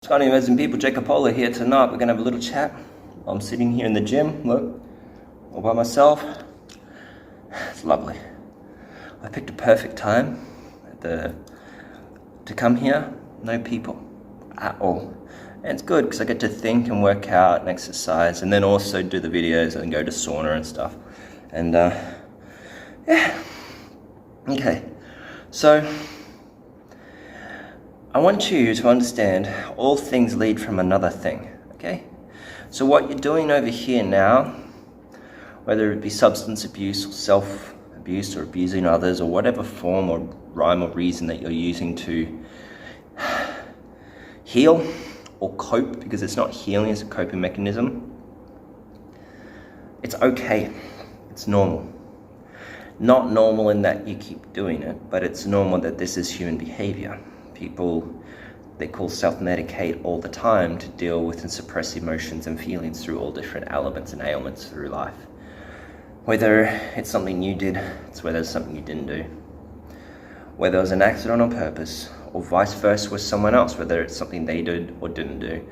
Scotty Amazing People, Jacob Pola here. Tonight we're going to have a little chat. I'm sitting here in the gym, look, all by myself. It's lovely. I picked a perfect time to come here. No people at all. And it's good because I get to think and work out and exercise and then also do the videos and go to sauna and stuff. And yeah. Okay. So I want you to understand all things lead from another thing, okay? So what you're doing over here now, whether it be substance abuse or self-abuse or abusing others or whatever form or rhyme or reason that you're using to heal or cope, because it's not healing, it's a coping mechanism, it's okay, it's normal. Not normal in that you keep doing it, but it's normal that this is human behavior. People, they call self-medicate all the time to deal with and suppress emotions and feelings through all different elements and ailments through life. Whether it's something you did, it's whether it's something you didn't do. Whether it was an accident on purpose, or vice versa with someone else, whether it's something they did or didn't do,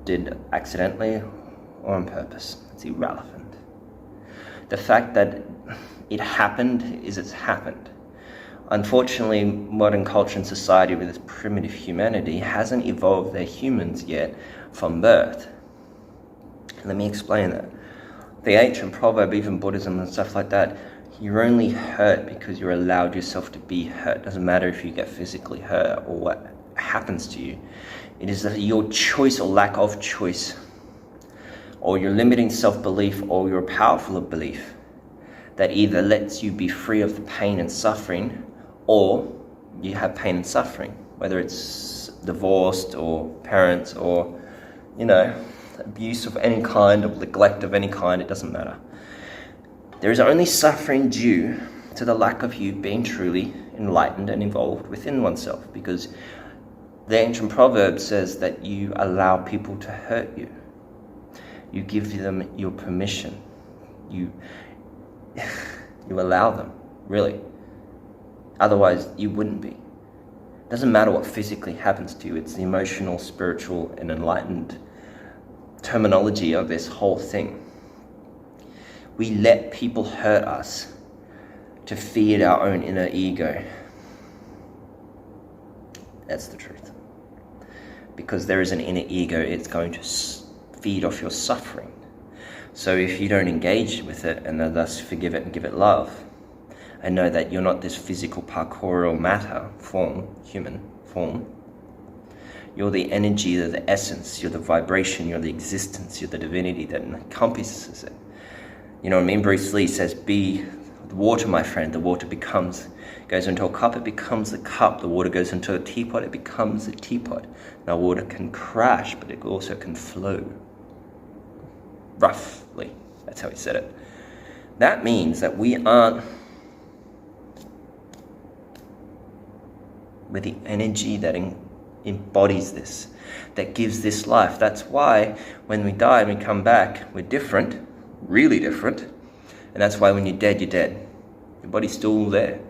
did accidentally or on purpose, it's irrelevant. The fact that it happened is it's happened. Unfortunately, modern culture and society with its primitive humanity hasn't evolved their humans yet from birth. Let me explain that. The ancient proverb, even Buddhism and stuff like that, you're only hurt because you're allowed yourself to be hurt. Doesn't matter if you get physically hurt or what happens to you. It is your choice or lack of choice, or your limiting self-belief or your powerful belief that either lets you be free of the pain and suffering, or you have pain and suffering, whether it's divorced or parents or, abuse of any kind, or neglect of any kind, it doesn't matter. There is only suffering due to the lack of you being truly enlightened and evolved within oneself, because the ancient proverb says that you allow people to hurt you. You give them your permission. You allow them, really. Otherwise, you wouldn't be. It doesn't matter what physically happens to you. It's the emotional, spiritual, and enlightened terminology of this whole thing. We let people hurt us to feed our own inner ego. That's the truth. Because there is an inner ego, it's going to feed off your suffering. So if you don't engage with it and thus forgive it and give it love, and know that you're not this physical corporeal matter form, human form. You're the energy, you're the essence, you're the vibration, you're the existence, you're the divinity that encompasses it. You know what I mean? Bruce Lee says, be the water, my friend. The water goes into a cup, it becomes the cup. The water goes into a teapot, it becomes a teapot. Now water can crash, but it also can flow. Roughly, that's how he said it. That means that we aren't with the energy that embodies this, that gives this life. That's why when we die and we come back, we're different, really different. And that's why when you're dead, you're dead. Your body's still there.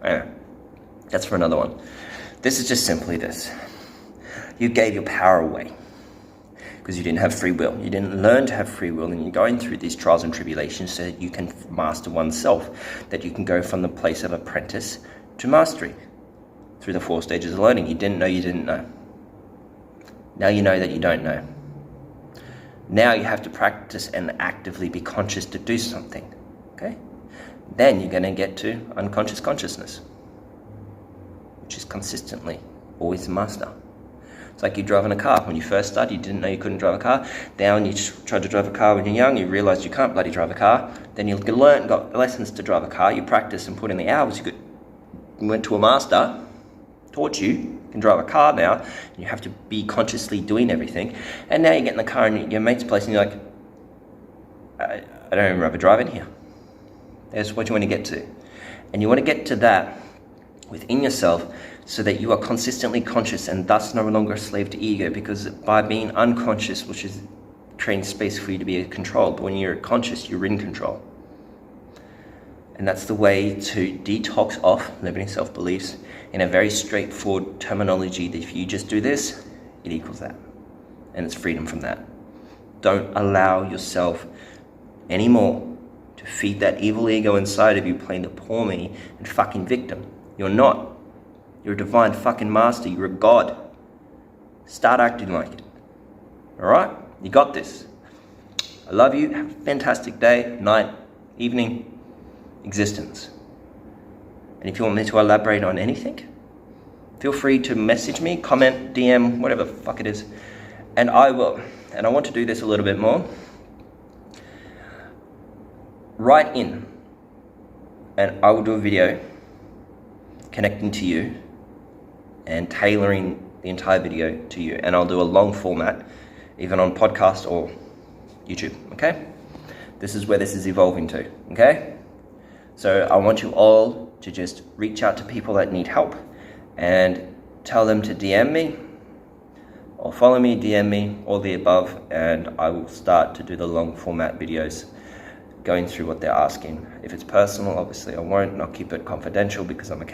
That's for another one. This is just simply this. You gave your power away because you didn't have free will. You didn't learn to have free will, and you're going through these trials and tribulations so that you can master oneself, that you can go from the place of apprentice to mastery through the 4 stages of learning. You didn't know you didn't know. Now you know that you don't know. Now you have to practice and actively be conscious to do something, okay? Then you're going to get to unconscious consciousness, which is consistently always the master. It's like you're driving a car. When you first started, you didn't know you couldn't drive a car. Then you tried to drive a car when you're young, you realized you can't bloody drive a car. Then you learned, got lessons to drive a car, you practiced and put in the hours, you went to a master, taught you can drive a car now, and you have to be consciously doing everything. And now you get in the car in your mate's place and you're like, I don't even remember driving here. That's what you want to get to. And you want to get to that within yourself so that you are consistently conscious and thus no longer a slave to ego, because by being unconscious, which is creating space for you to be controlled, but when you're conscious, you're in control. And that's the way to detox off limiting self-beliefs in a very straightforward terminology that if you just do this, it equals that. And it's freedom from that. Don't allow yourself anymore to feed that evil ego inside of you playing the poor me and fucking victim. You're not. You're a divine fucking master. You're a god. Start acting like it. Alright? You got this. I love you. Have a fantastic day, night, evening, existence. And if you want me to elaborate on anything, feel free to message me, comment, DM, whatever the fuck it is. And I will. And I want to do this a little bit more. Write in, and I will do a video connecting to you and tailoring the entire video to you. And I'll do a long format, even on podcast or YouTube, okay? This is where this is evolving to, okay? So I want you all to just reach out to people that need help and tell them to DM me or follow me, DM me, all the above, and I will start to do the long format videos going through what they're asking. If it's personal, obviously I won't, and I'll keep it confidential because I'm a